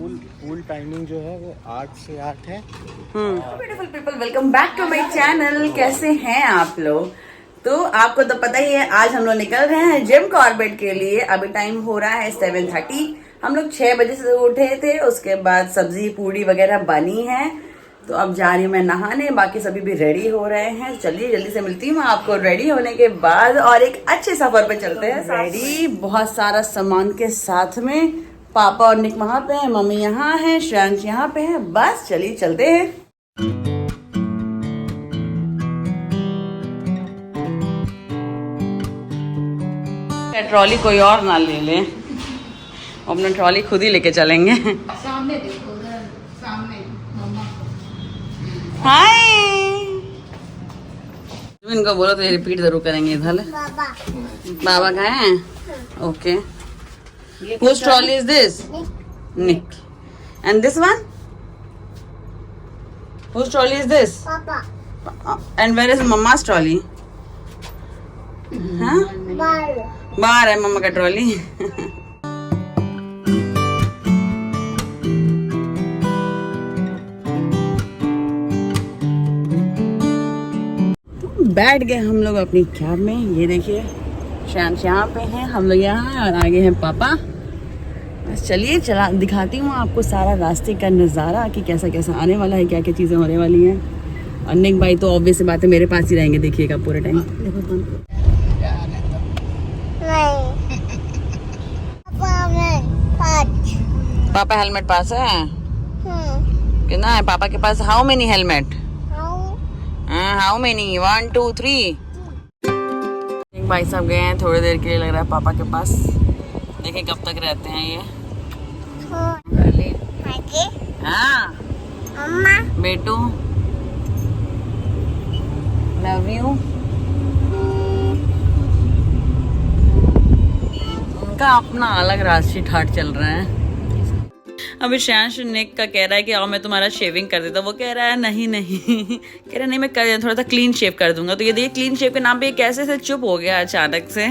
Pool timing जो है वो 8 से 8 है। Beautiful people, welcome back to my channel. कैसे हैं आप लोग? तो आपको तो पता ही है, आज हम लोग निकल रहे हैं जिम कॉर्बेट के लिए। अभी टाइम हो रहा है 7:30। हम लोग 6 बजे से उठे थे, उसके बाद सब्जी पूड़ी वगैरह बनी है। तो अब जा रही हूँ मैं नहाने, बाकी सभी भी रेडी हो रहे हैं। चलिए जल्दी से मिलती हूँ आपको रेडी होने के बाद और एक अच्छे सफर पे चलते हैं। रेडी बहुत सारा सामान के साथ में। पापा और निक वहां पे हैं, मम्मी यहाँ है, श्रेयांश यहाँ पे है। बस चलिए चलते हैं। ट्रॉली कोई और ना ले ले, अपना ट्रॉली खुद ही लेके चलेंगे। सामने देखो, उधर सामने मम्मा। हाय, इनको बोलो तो ये रिपीट जरूर करेंगे। इधर बाबा कहाँ हैं? Okay. Whose trolley is this? Nick. And this one? Whose trolley is this? Papa. And where is Mama's trolley? हाँ? बाहर है मम्मा का ट्रॉली। बैठ गए हम लोग अपनी कैब में। ये देखिए श्रेयांश यहाँ पे हैं, हम लोग यहाँ हैं और आगे हैं पापा। बस चलिए चला दिखाती हूँ आपको सारा रास्ते का नज़ारा कि कैसा कैसा आने वाला है, क्या क्या चीज़ें होने वाली हैं। और निक भाई तो ऑब्वियस बात है मेरे पास ही रहेंगे, देखिएगा पूरे टाइम। पापा हेलमेट पास है? कितना है पापा के पास? How many helmet? How many? 1 2 3। भाई साहब गए हैं थोड़ी देर के लिए, लग रहा है पापा के पास। देखिए कब तक रहते हैं ये। हाँ बेटू, लव यू। उनका अपना अलग राशि ठाट चल रहा है। अभी श्रेयांश निक का कह रहा है कि आओ मैं तुम्हारा शेविंग कर देता। वो कह रहा है नहीं नहीं, कह रहा नहीं मैं कर थोड़ा सा क्लीन शेव कर दूंगा। तो ये देखिए क्लीन शेव के नाम पे कैसे से चुप हो गया अचानक से।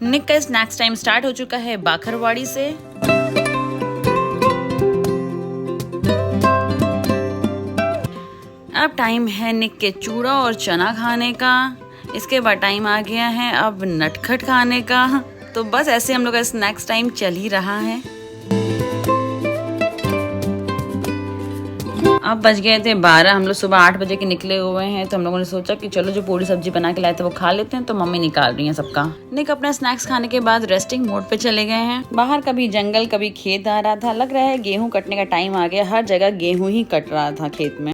निक का स्नैक्स टाइम स्टार्ट हो चुका है बाखरवाड़ी से। अब टाइम है निक के चूड़ा और चना खाने का। इसके बाद टाइम आ गया है अब नटखट खाने का। तो बस ऐसे हम लोग का स्नैक्स टाइम चल ही रहा है। अब बज गए थे 12। हम लोग सुबह 8 बजे के निकले हुए हैं। तो हम लोगों ने सोचा कि चलो जो पूरी सब्जी बना के लाए थे वो खा लेते हैं। तो मम्मी निकाल रही हैं सबका। निक अपना स्नैक्स खाने के बाद रेस्टिंग मोड पे चले गए हैं। बाहर कभी जंगल कभी खेत आ रहा था। लग रहा है गेहूं कटने का टाइम आ गया। हर जगह गेहूं ही कट रहा था खेत में।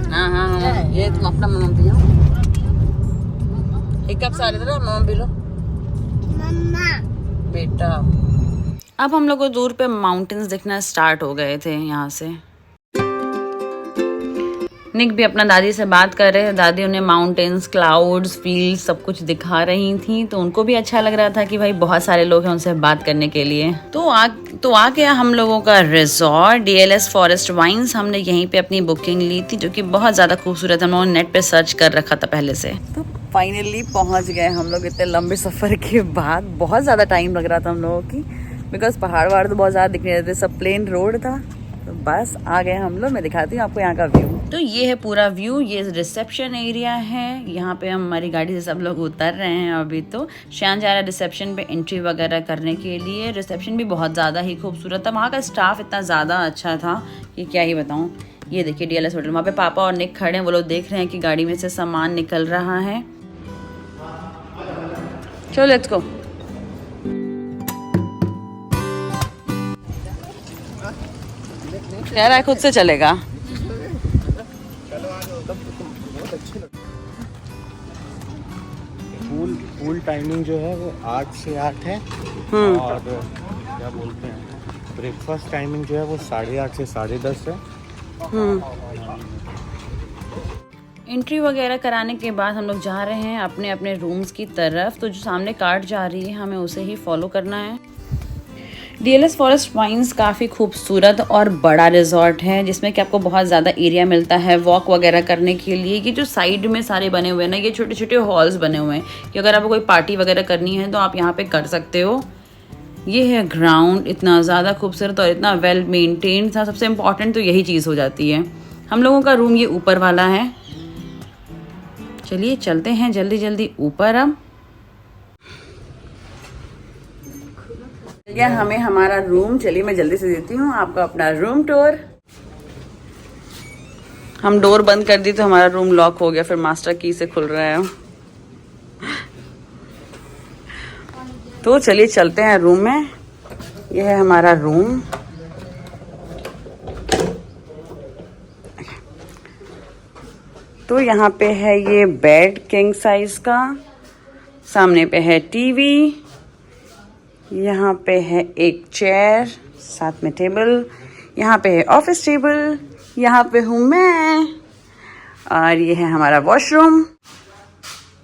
हाँ हाँ हाँ, ये तुम अपना मम्मा पियो। एक कप सारे थे मम्मा पी लो बेटा। अब हम लोग को दूर पे माउंटेन्स दिखना स्टार्ट हो गए थे यहाँ से। निक भी अपना दादी से बात कर रहे थे। दादी उन्हें माउंटेन्स, क्लाउड्स, फील्ड सब कुछ दिखा रही थी। तो उनको भी अच्छा लग रहा था कि भाई बहुत सारे लोग हैं उनसे बात करने के लिए। तो आ गया हम लोगों का रिजॉर्ट DLS फॉरेस्ट वाइन्स। हमने यहीं पे अपनी बुकिंग ली थी जो कि बहुत ज़्यादा खूबसूरत। हम लोगों ने नेट पे सर्च कर रखा था पहले से। तो फाइनली पहुंच गए हम लोग इतने लंबे सफ़र के बाद। बहुत ज़्यादा टाइम लग रहा था हम लोगों की, बिकॉज पहाड़ वहाड़ तो बहुत ज़्यादा दिख रहे थे, सब प्लेन रोड था। तो बस आ गए हम लोग। मैं दिखाती हूँ आपको यहाँ का व्यू। तो ये है पूरा व्यू। ये रिसेप्शन एरिया है। यहाँ पे हम हमारी गाड़ी से सब लोग उतर रहे हैं। अभी तो श्यान जा रहा है रिसेप्शन पे एंट्री वगैरह करने के लिए। रिसेप्शन भी बहुत ज़्यादा ही खूबसूरत था। वहाँ का स्टाफ इतना ज़्यादा अच्छा था कि क्या ही बताऊँ। ये देखिए DLS होटल, वहाँ पे पापा और निक खड़े हैं। वो लोग देख रहे हैं कि गाड़ी में से सामान निकल रहा है। चलो लेट्स गो। कह रहा है खुद से चलेगा। पूल टाइमिंग जो है वो 8 से 8 है। और क्या बोलते हैं, ब्रेकफास्ट टाइमिंग जो है वो 8:30 से 10:30 है। एंट्री वगैरह कराने के बाद हम लोग जा रहे हैं अपने अपने रूम्स की तरफ। तो जो सामने कार्ड जा रही है हमें उसे ही फॉलो करना है। DLS फॉरेस्ट वाइन्स काफ़ी खूबसूरत और बड़ा रिजॉर्ट है, जिसमें कि आपको बहुत ज़्यादा एरिया मिलता है वॉक वगैरह करने के लिए। ये जो साइड में सारे बने हुए हैं ना, ये छोटे छोटे हॉल्स बने हुए हैं कि अगर आपको कोई पार्टी वगैरह करनी है तो आप यहाँ पे कर सकते हो। ये है ग्राउंड, इतना ज़्यादा खूबसूरत और इतना वेल मेंटेन्ड था। सबसे इम्पॉर्टेंट तो यही चीज़ हो जाती है। हम लोगों का रूम ये ऊपर वाला है। चलिए चलते हैं जल्दी जल्दी ऊपर। अब या हमें हमारा रूम, चलिए मैं जल्दी से देती हूँ आपको अपना रूम टूर। हम डोर बंद कर दी तो हमारा रूम लॉक हो गया, फिर मास्टर की से खुल रहा है। तो चलिए चलते हैं रूम में। यह है हमारा रूम। तो यहाँ पे है ये बेड किंग साइज का, सामने पे है टीवी, यहाँ पे है एक चेयर, साथ में टेबल, यहाँ पे है ऑफिस टेबल, यहाँ पे हूँ मैं, और ये है हमारा वॉशरूम।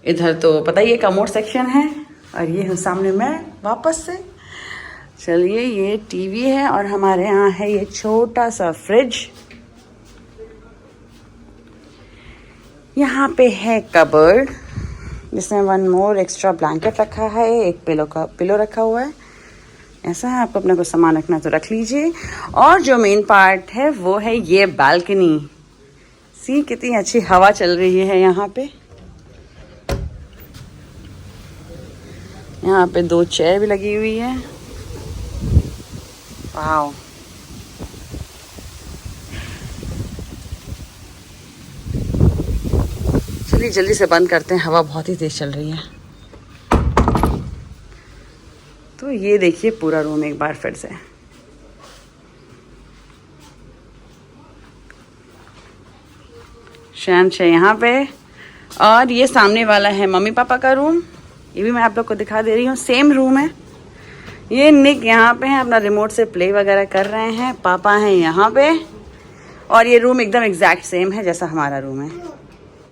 इधर तो पता ही है कमोड सेक्शन है, और ये हूँ सामने मैं वापस से। चलिए ये टीवी है, और हमारे यहाँ है ये छोटा सा फ्रिज। यहाँ पे है कबर्ड जिसमें वन मोर एक्स्ट्रा ब्लैंकेट रखा है, एक पिलो रखा हुआ है। ऐसा है, आपको अपना कुछ सामान रखना तो रख लीजिए। और जो मेन पार्ट है वो है ये बालकनी। सी कितनी अच्छी हवा चल रही है यहाँ पे। यहाँ पे 2 चेयर भी लगी हुई है। वाओ, चलिए जल्दी से बंद करते हैं, हवा बहुत ही तेज चल रही है। तो ये देखिए पूरा रूम एक बार फिर से। शैंश है यहाँ पे, और ये सामने वाला है मम्मी पापा का रूम। ये भी मैं आप लोग को दिखा दे रही हूँ, सेम रूम है। ये निक यहाँ पे है, अपना रिमोट से प्ले वगैरह कर रहे हैं। पापा हैं यहाँ पे, और ये रूम एकदम एग्जैक्ट सेम है जैसा हमारा रूम है।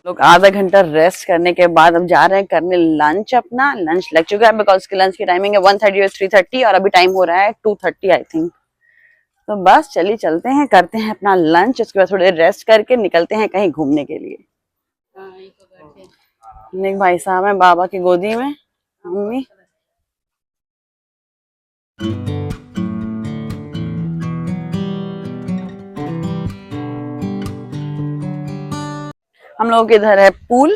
लोग आधा घंटा रेस्ट करने के बाद अब जा रहे हैं करने लंच। अपना लंच लग चुका है, बिकॉज उसकी लंच की टाइमिंग है 1:30 और 3:30, और अभी टाइम हो रहा है 2:30 आई थिंक। तो बस चलिए चलते हैं, करते हैं अपना लंच, उसके बाद थोड़ी देर रेस्ट करके निकलते हैं कहीं घूमने के लिए। निक भाई साहब है बाबा की गोदी में, मम्मी। हम लोगों के इधर है पूल,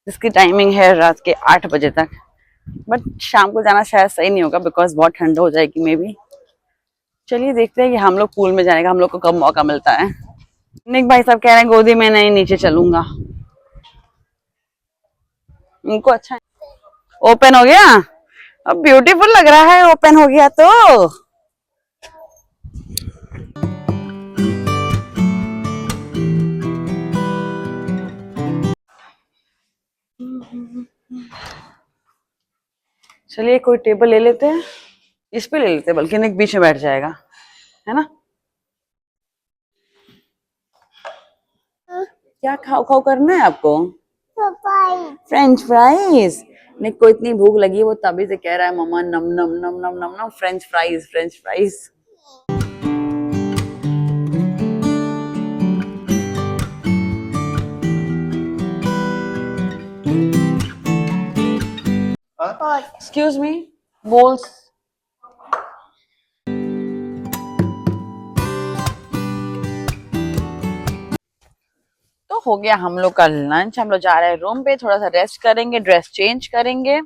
जिसकी टाइमिंग है रात के 8 बजे तक। बट शाम को जाना शायद सही नहीं होगा, बिकॉज बहुत ठंड हो जाएगी मे बी। चलिए देखते हैं कि हम लोग पूल में जाने का हम लोग को कब मौका मिलता है। निक भाई साहब कह रहे हैं गोदी में नहीं, नीचे चलूंगा। इनको अच्छा ओपन हो गया, अब ब्यूटीफुल लग रहा है ओपन हो गया तो। चलिए कोई टेबल ले लेते हैं, इस पे ले लेते हैं, बल्कि निक बीच में बैठ जाएगा, है ना। क्या खाओ खाओ करना है आपको? French fries. निक को इतनी भूख लगी है, वो तभी से कह रहा है मम्मा नम नम नम नम नम नम French fries French fries. Excuse me, bowls. तो हो गया हम लोग का लंच। हम लोग जा रहे हैं रूम पे, थोड़ा सा रेस्ट करेंगे, ड्रेस चेंज करेंगे।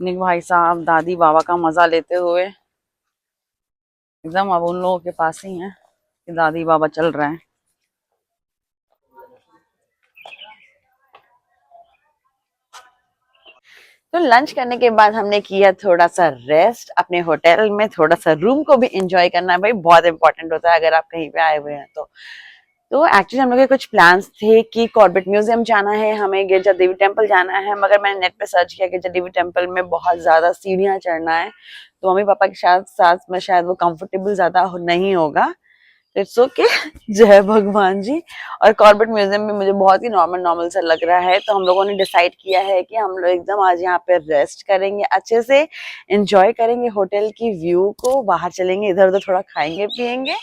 निक भाई साहब दादी बाबा का मजा लेते हुए एकदम अब उन लोगों के पास ही हैं कि दादी बाबा चल रहे हैं। तो लंच करने के बाद हमने किया थोड़ा सा रेस्ट अपने होटल में, थोड़ा सा रूम को भी एंजॉय करना है भाई, बहुत इंपॉर्टेंट होता है अगर आप कहीं पे आए हुए हैं तो एक्चुअली हम लोग के कुछ प्लान्स थे कि कॉर्बेट म्यूजियम जाना है, हमें गिरजा देवी टेम्पल जाना है, मगर मैंने नेट पे सर्च किया गिरजा देवी टेम्पल में बहुत ज्यादा सीढ़ियां चढ़ना है, तो मम्मी पापा के साथ में शायद वो कंफर्टेबल ज्यादा नहीं होगा। इट्स ओके जय भगवान जी। और कॉर्बेट म्यूजियम में मुझे बहुत ही नॉर्मल सा लग रहा है, तो हम लोगों ने डिसाइड किया है कि हम लोग एकदम आज यहाँ पे रेस्ट करेंगे, अच्छे से एंजॉय करेंगे होटल की व्यू को, बाहर चलेंगे इधर उधर थोड़ा खाएंगे पियेंगे।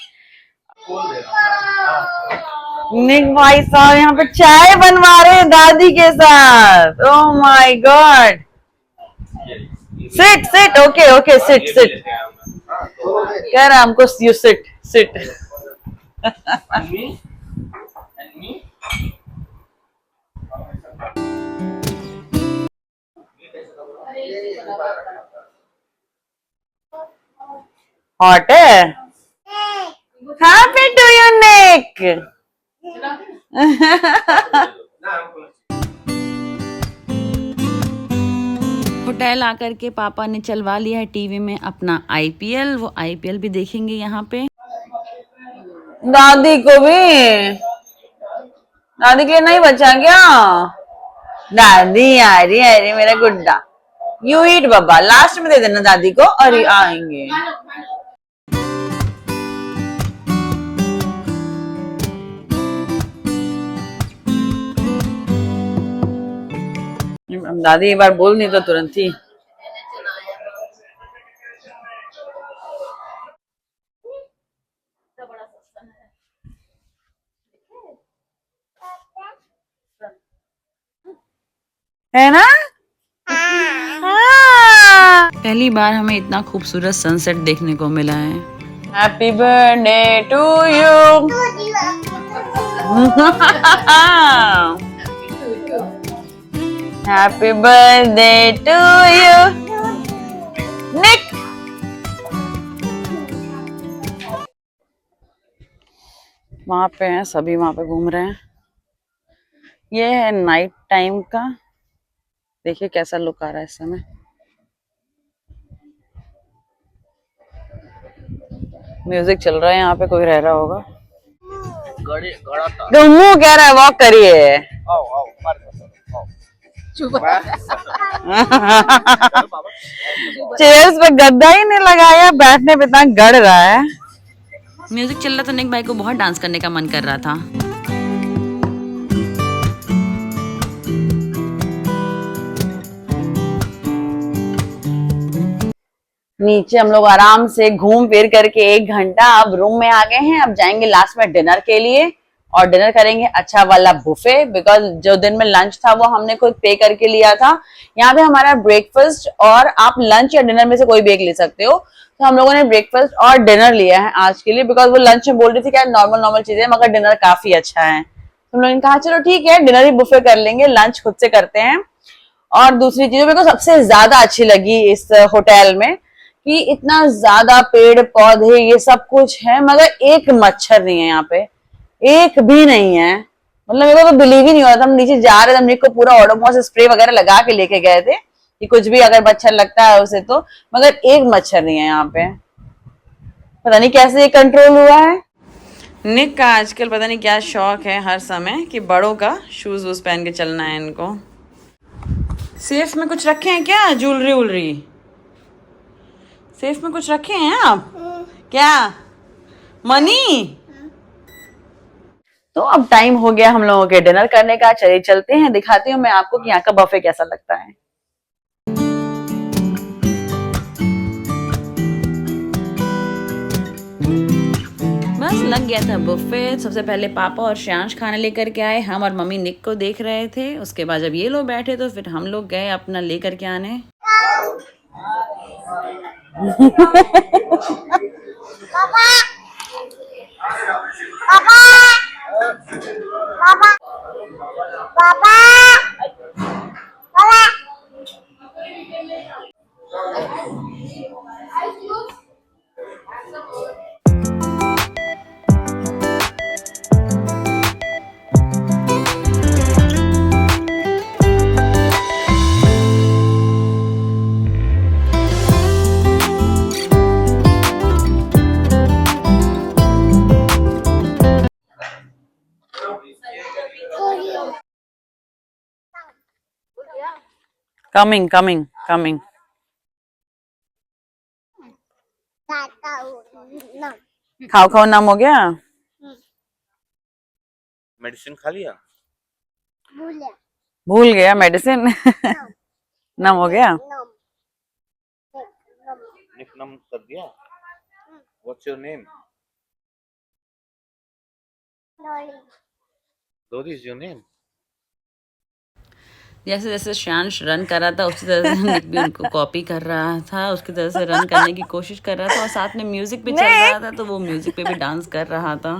निक भाई साहब यहाँ पे चाय बनवा रहे हैं दादी के साथ। Oh my god, sit sit, okay okay, sit sit, कह रहा हमको यू सिट सिट। हॉट है। Happy to you Nick. Hotel आकर के पापा ने चलवा लिया है टीवी में अपना आईपीएल, वो आईपीएल भी देखेंगे यहाँ पे। दादी को भी, दादी के लिए नहीं बचा क्या? दादी आ रही है, अरे मेरा गुड्डा, यू ईट बाबा, लास्ट में दे देना दादी को और ये आएंगे। दादी एक बार बोल नहीं तो तुरंत ही। है ना? हाँ। पहली बार हमें इतना खूबसूरत सनसेट देखने को मिला है। Happy birthday to you. Happy birthday to you Nick. वहां पे हैं सभी, वहां पे घूम रहे हैं। ये है नाइट टाइम का, देखिए कैसा लुक आ रहा है इस समय। म्यूजिक चल रहा है, यहाँ पे कोई रह रहा होगा। गम्मू कह रहा है वॉक करिए। चेयर्स पे गद्दा ही नहीं लगाया, बैठने पे इतना गड़ रहा है। म्यूजिक चल रहा था, निक भाई को बहुत डांस करने का मन कर रहा था। नीचे हम लोग आराम से घूम फिर करके 1 घंटा अब रूम में आ गए हैं। अब जाएंगे लास्ट में डिनर के लिए और डिनर करेंगे अच्छा वाला बुफे, बिकॉज जो दिन में लंच था वो हमने खुद पे करके लिया था। यहाँ पे हमारा ब्रेकफास्ट और आप लंच या डिनर में से कोई भी एक ले सकते हो। तो हम लोगों ने ब्रेकफास्ट और डिनर लिया है आज के लिए, बिकॉज वो लंच में बोल रही थी क्या नॉर्मल नॉर्मल चीजें, मगर डिनर काफी अच्छा है। तो हम लोगों ने कहा चलो ठीक है डिनर ही बुफे कर लेंगे, लंच खुद से करते हैं। और दूसरी चीज मेरे को सबसे ज्यादा अच्छी लगी इस होटल में कि इतना ज्यादा पेड़ पौधे ये सब कुछ है, मगर एक मच्छर नहीं है यहाँ पे, एक भी नहीं है। मतलब मेरे को तो बिलीव ही नहीं हो रहा था। हम नीचे जा रहे थे, हमने को पूरा ओडोमॉस स्प्रे वगैरह लगा के लेके गए थे कि कुछ भी अगर मच्छर लगता है उसे तो, मगर एक मच्छर नहीं है यहाँ पे। पता नहीं कैसे ये कंट्रोल हुआ है। निक का आजकल पता नहीं क्या शौक है हर समय कि बड़ों का शूज वूज पहन के चलना है इनको। सेफ में कुछ रखे हैं क्या? ज्वेलरी वुलरी सेफ में कुछ रखे हैं आप? क्या मनी? तो अब टाइम हो गया हम लोगों के डिनर करने का, चलिए चलते हैं, दिखाती हूँ मैं आपको कि यहाँ का बफे कैसा लगता है। बस लग गया था बुफे। सबसे पहले पापा और श्यांश खाना लेकर के आए, हम और मम्मी निक को देख रहे थे। उसके बाद जब ये लोग बैठे तो फिर हम लोग गए अपना लेकर के आने। Coming coming coming. खाओ खाओ, नम हो गया। मेडिसिन खा लिया? भूल गया मेडिसिन। नम हो गया। निकनम कर दिया? What's your name? Lori is your name? जैसे जैसे शांश रन कर रहा था उसी तरह से निक भी उनको कॉपी कर रहा था, उसकी तरह से रन करने की कोशिश कर रहा था और साथ में म्यूजिक भी चल रहा था तो वो म्यूजिक पे भी डांस कर रहा था।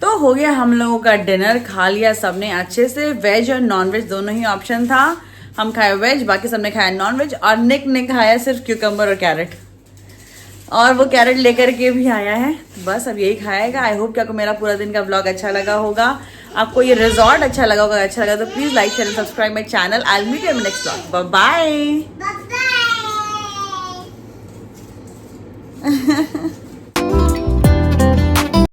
तो हो गया हम लोगों का डिनर, खा लिया सबने अच्छे से। वेज और नॉन वेज दोनों ही ऑप्शन था, हम खाए वेज, बाकी सबने खाया नॉन वेज और निक ने खाया सिर्फ क्यूकम्बर और कैरेट, और वो कैरेट लेकर के भी आया है। बस अब यही खाएगा। आई होप कि आपको मेरा पूरा दिन का व्लॉग अच्छा लगा होगा, आपको ये रिजॉर्ट अच्छा लगा होगा। अच्छा लगा तो please like share subscribe my channel. I will meet you in next vlog. Bye bye.